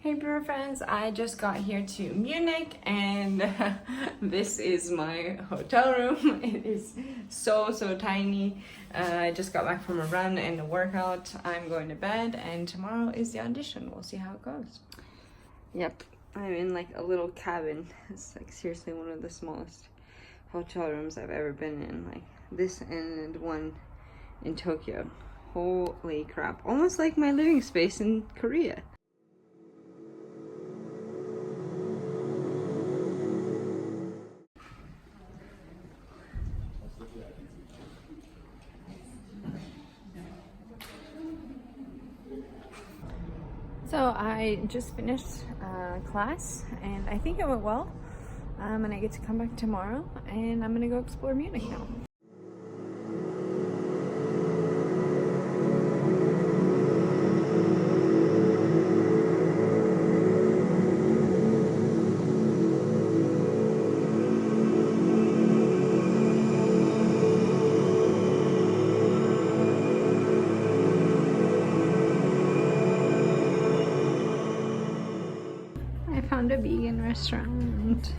Hey Primafriends, I just got here to Munich and this is my hotel room. It is so tiny. I just got back from a run and a workout. I'm going to bed and tomorrow is the audition. We'll see how it goes. Yep, I'm in like a little cabin. It's like seriously one of the smallest hotel rooms I've ever been in. Like this and one in Tokyo. Holy crap, almost like my living space in Korea. So I just finished class and I think it went well. And I get to come back tomorrow and I'm gonna go explore Munich now. I found a vegan restaurant.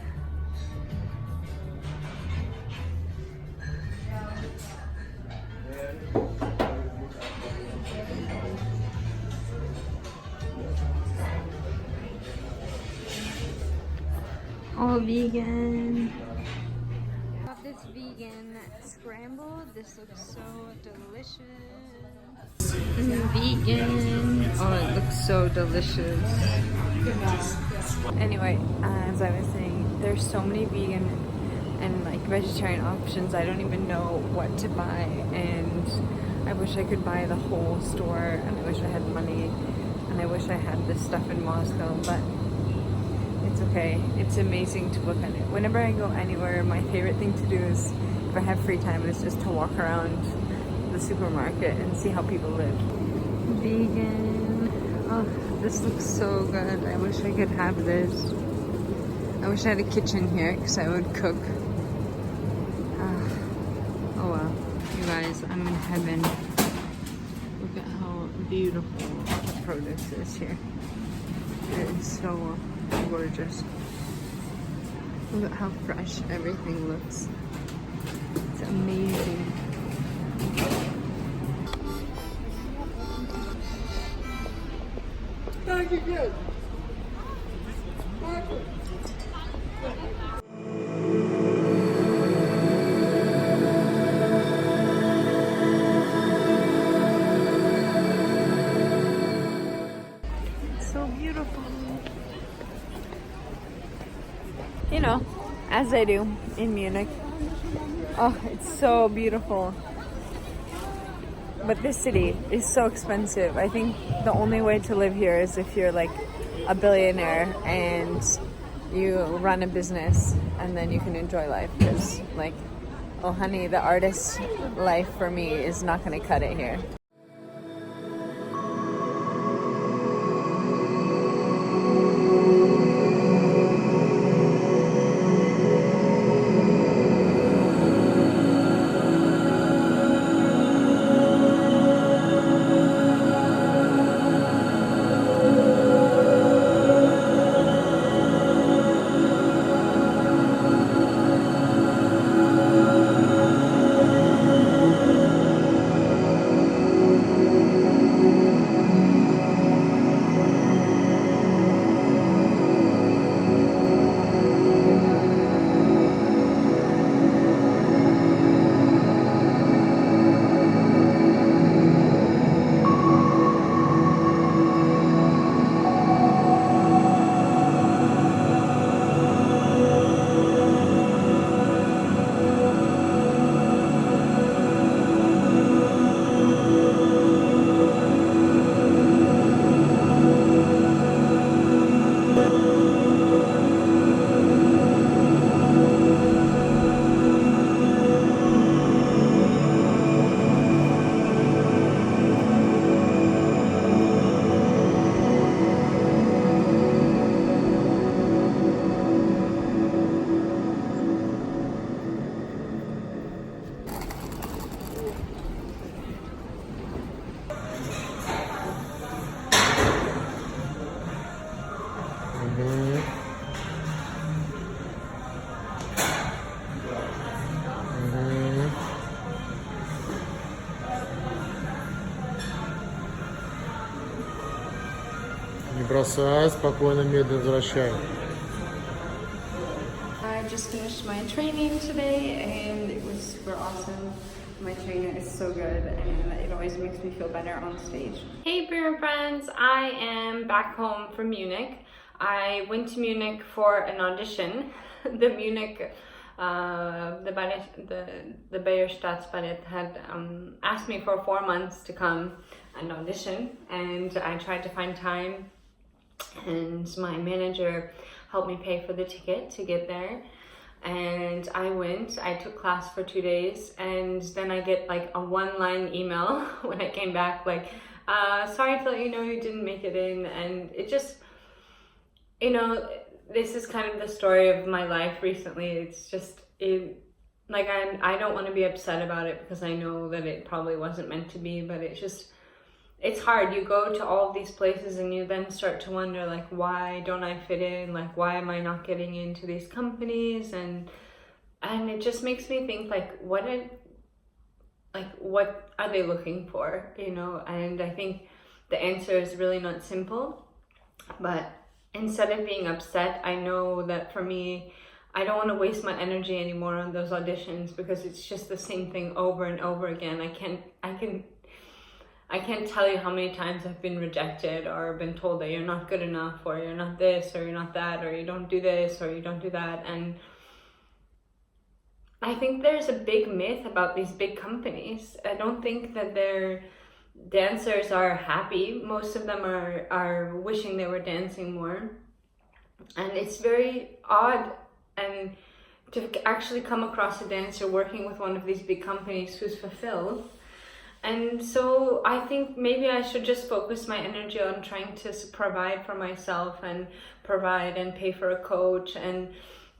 All vegan. Got this vegan scramble. This looks so delicious. Vegan. Oh, it looks so delicious. Anyway, as I was saying, there's so many vegan and like vegetarian options. I don't even know what to buy, and I wish I could buy the whole store, and I wish I had money, and I wish I had this stuff in Moscow, but it's okay. It's amazing to look at it. Whenever I go anywhere, my favorite thing to do is, if I have free time, is just to walk around the supermarket and see how people live. Vegan. Oh, this looks so good. I wish I could have this. I wish I had a kitchen here because I would cook. Oh well. You guys, I'm in heaven. Look at how beautiful the produce is here. It is so gorgeous. Look at how fresh everything looks. It's amazing. Thank you. So beautiful. You know, as I do in Munich. Oh, it's so beautiful. But this city is so expensive. I think the only way to live here is if you're like a billionaire and you run a business, and then you can enjoy life. Because like, oh honey, the artist life for me is not gonna cut it here. Не бросай, спокойно, медленно возвращай. I just finished my training today and it was super awesome. My trainer is so good and it always makes me feel better on stage. Hey Primafriends, I am back home from Munich. I went to Munich for an audition. The Munich, the ballet, the Bayer Staatsballet had asked me for 4 months to come and audition, and I tried to find time, and my manager helped me pay for the ticket to get there. And I went, I took class for 2 days, and then I get like a 1-line email when I came back, like, sorry to let you know you didn't make it in. And it just, you know, this is kind of the story of my life recently. It's just, like, I don't want to be upset about it because I know that it probably wasn't meant to be, but it's just, it's hard. You go to all of these places and you then start to wonder, like, why don't I fit in? Like, why am I not getting into these companies? And it just makes me think, like, what are they looking for, you know? And I think the answer is really not simple. But instead of being upset, I know that for me, I don't want to waste my energy anymore on those auditions because it's just the same thing over and over again. I can't tell you how many times I've been rejected or been told that you're not good enough, or you're not this, or you're not that, or you don't do this, or you don't do that. And I think there's a big myth about these big companies. I don't think that their dancers are happy. Most of them are wishing they were dancing more. And it's very odd and to actually come across a dancer working with one of these big companies who's fulfilled. And so I think maybe I should just focus my energy on trying to provide for myself and provide and pay for a coach and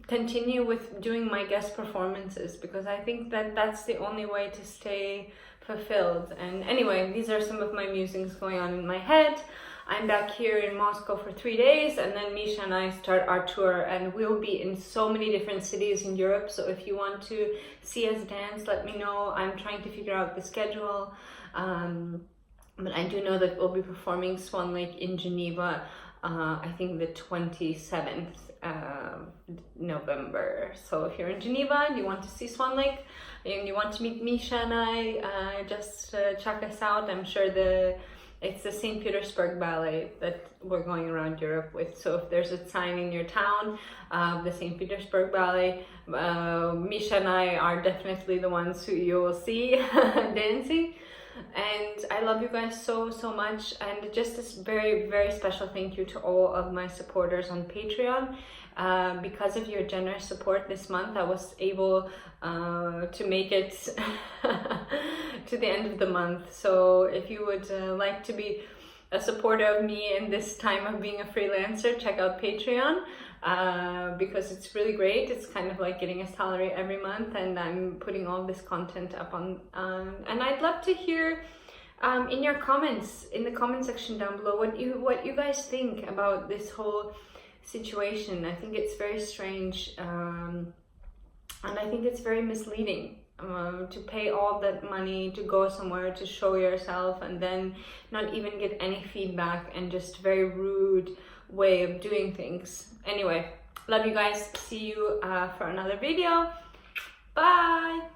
continue with doing my guest performances, because I think that that's the only way to stay fulfilled. And anyway, these are some of my musings going on in my head. I'm back here in Moscow for 3 days, and then Misha and I start our tour, and we'll be in so many different cities in Europe. So if you want to see us dance, let me know. I'm trying to figure out the schedule, but I do know that we'll be performing Swan Lake in Geneva, I think the 27th November. So if you're in Geneva and you want to see Swan Lake and you want to meet Misha and I, just check us out. I'm sure it's the St. Petersburg Ballet that we're going around Europe with. So if there's a sign in your town, the St. Petersburg Ballet, Misha and I are definitely the ones who you will see dancing. And I love you guys so, so much. And just this very, very special thank you to all of my supporters on Patreon. Because of your generous support this month, I was able to make it to the end of the month. So if you would like to be a supporter of me in this time of being a freelancer, check out Patreon, because it's really great. It's kind of like getting a salary every month, and I'm putting all this content up on, and I'd love to hear in your comments, in the comment section down below, what you guys think about this whole situation. I think it's very strange, and I think it's very misleading to pay all that money to go somewhere to show yourself and then not even get any feedback, and just very rude way of doing things. Anyway, love you guys. See you for another video. Bye.